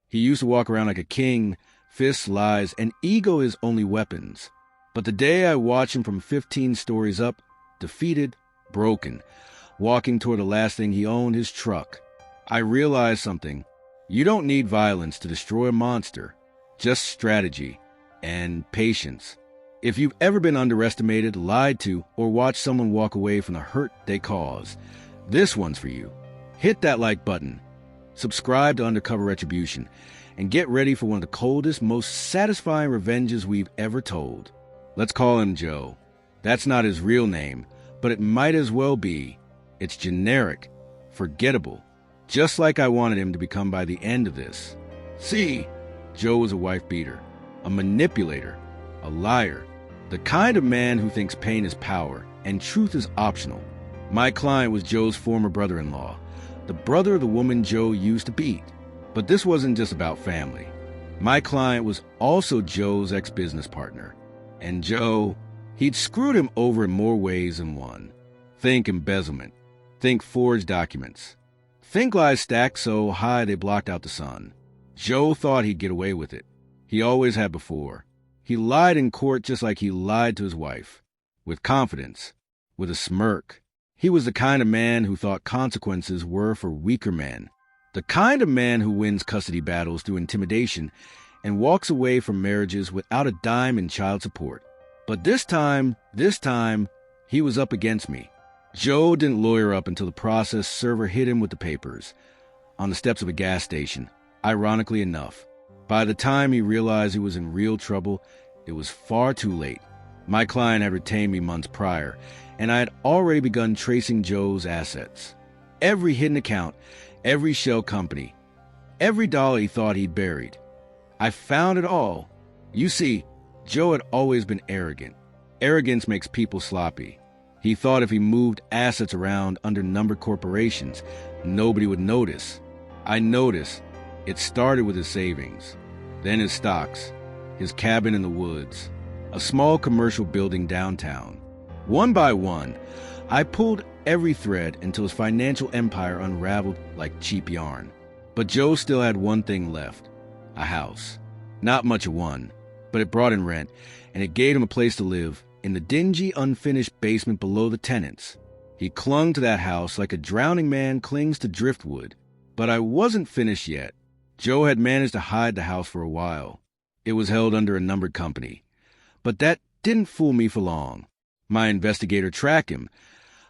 He used to walk around like a king, fists, lies, and ego his only weapons. But the day I watched him from 15 stories up, defeated, broken, walking toward the last thing he owned, his truck, I realized something. You don't need violence to destroy a monster, just strategy and patience. If you've ever been underestimated, lied to, or watched someone walk away from the hurt they caused, this one's for you. Hit that like button, subscribe to Undercover Retribution, and get ready for one of the coldest, most satisfying revenges we've ever told. Let's call him Joe. That's not his real name, but it might as well be. It's generic, forgettable, just like I wanted him to become by the end of this. See, Joe was a wife-beater, a manipulator, a liar, the kind of man who thinks pain is power and truth is optional. My client was Joe's former brother-in-law, the brother of the woman Joe used to beat. But this wasn't just about family. My client was also Joe's ex-business partner. And Joe, he'd screwed him over in more ways than one. Think embezzlement. Think forged documents. Think lies stacked so high they blocked out the sun. Joe thought he'd get away with it. He always had before. He lied in court just like he lied to his wife. With confidence. With a smirk. He was the kind of man who thought consequences were for weaker men. The kind of man who wins custody battles through intimidation and walks away from marriages without a dime in child support. But this time, he was up against me. Joe didn't lawyer up until the process server hit him with the papers. On the steps of a gas station, ironically enough. By the time he realized he was in real trouble, it was far too late. My client had retained me months prior, and I had already begun tracing Joe's assets. Every hidden account, every shell company, every dollar he thought he'd buried. I found it all. You see, Joe had always been arrogant. Arrogance makes people sloppy. He thought if he moved assets around under numbered corporations, nobody would notice. I noticed. It started with his savings, then his stocks, his cabin in the woods, a small commercial building downtown. One by one, I pulled every thread until his financial empire unraveled like cheap yarn. But Joe still had one thing left, a house. Not much of one, but it brought in rent, and it gave him a place to live in the dingy, unfinished basement below the tenants. He clung to that house like a drowning man clings to driftwood. But I wasn't finished yet. Joe had managed to hide the house for a while. It was held under a numbered company. But that didn't fool me for long. My investigator tracked him,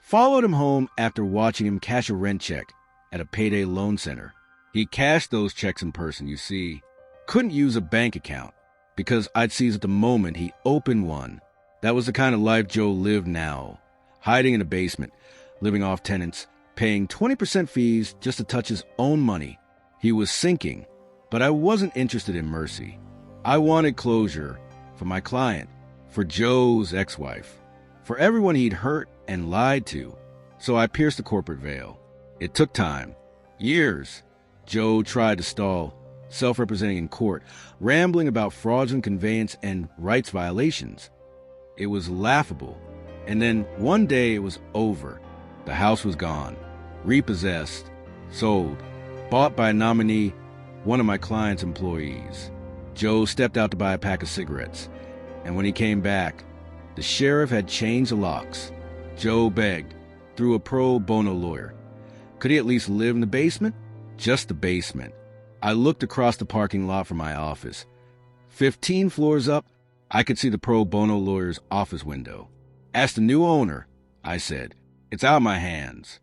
followed him home after watching him cash a rent check at a payday loan center. He cashed those checks in person, you see. Couldn't use a bank account, because I'd seize at the moment he opened one. That was the kind of life Joe lived now, hiding in a basement, living off tenants, paying 20% fees just to touch his own money. He was sinking, but I wasn't interested in mercy. I wanted closure for my client, for Joe's ex-wife, for everyone he'd hurt and lied to. So I pierced the corporate veil. It took time, years. Joe tried to stall, self-representing in court, rambling about fraudulent conveyance and rights violations. It was laughable. And then one day it was over. The house was gone, repossessed, sold, bought by a nominee, one of my client's employees. Joe stepped out to buy a pack of cigarettes, and when he came back, the sheriff had changed the locks. Joe begged, through a pro bono lawyer. Could he at least live in the basement? Just the basement. I looked across the parking lot from my office. 15 floors up, I could see the pro bono lawyer's office window. As the new owner, I said, it's out of my hands.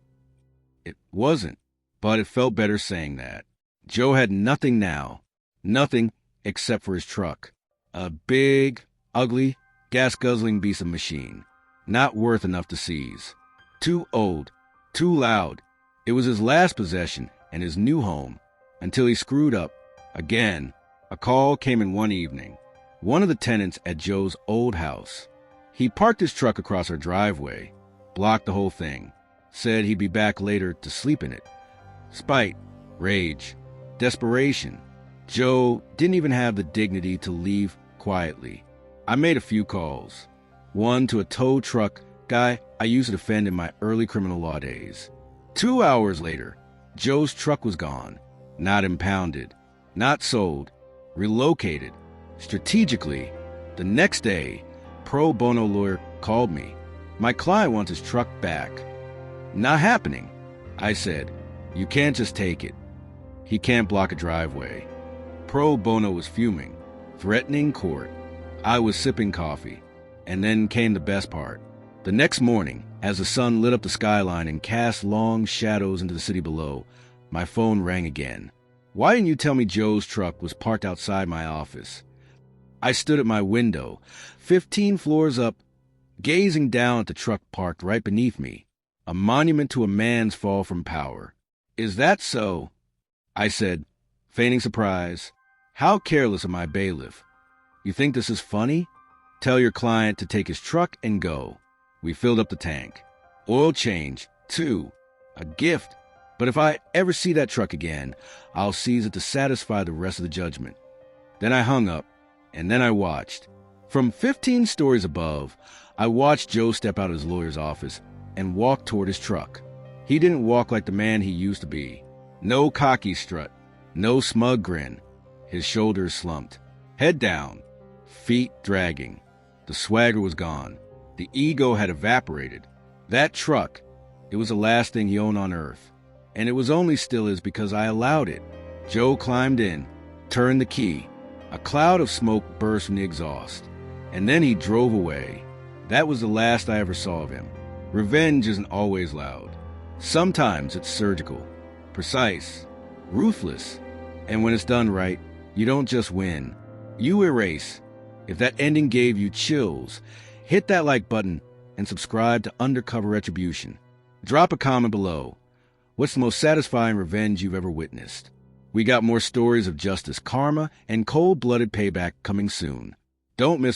It wasn't, but it felt better saying that. Joe had nothing now. Nothing except for his truck. A big, ugly, gas-guzzling beast of machine. Not worth enough to seize. Too old. Too loud. It was his last possession and his new home. Until he screwed up. Again. A call came in one evening. One of the tenants at Joe's old house. He parked his truck across our driveway. Blocked the whole thing. Said he'd be back later to sleep in it. Spite. Rage. Desperation. Joe didn't even have the dignity to leave quietly. I made a few calls. One to a tow truck guy I used to defend in my early criminal law days. 2 hours later, Joe's truck was gone. Not impounded. Not sold, relocated, strategically. The next day, pro bono lawyer called me. My client wants his truck back. Not happening. I said, you can't just take it. He can't block a driveway. Pro bono was fuming, threatening court. I was sipping coffee. And then came the best part. The next morning, as the sun lit up the skyline and cast long shadows into the city below, my phone rang again. Why didn't you tell me Joe's truck was parked outside my office? I stood at my window, 15 floors up, gazing down at the truck parked right beneath me, a monument to a man's fall from power. Is that so? I said, feigning surprise. How careless of my bailiff. You think this is funny? Tell your client to take his truck and go. We filled up the tank. Oil change, too. A gift. But if I ever see that truck again, I'll seize it to satisfy the rest of the judgment. Then I hung up, and then I watched. From 15 stories above, I watched Joe step out of his lawyer's office and walk toward his truck. He didn't walk like the man he used to be. No cocky strut, no smug grin. His shoulders slumped. Head down, feet dragging. The swagger was gone. The ego had evaporated. That truck, it was the last thing he owned on earth. And it was only still his because I allowed it. Joe climbed in, turned the key. A cloud of smoke burst from the exhaust. And then he drove away. That was the last I ever saw of him. Revenge isn't always loud. Sometimes it's surgical, precise, ruthless. And when it's done right, you don't just win. You erase. If that ending gave you chills, hit that like button and subscribe to Undercover Retribution. Drop a comment below. What's the most satisfying revenge you've ever witnessed? We got more stories of justice, karma, and cold-blooded payback coming soon. Don't miss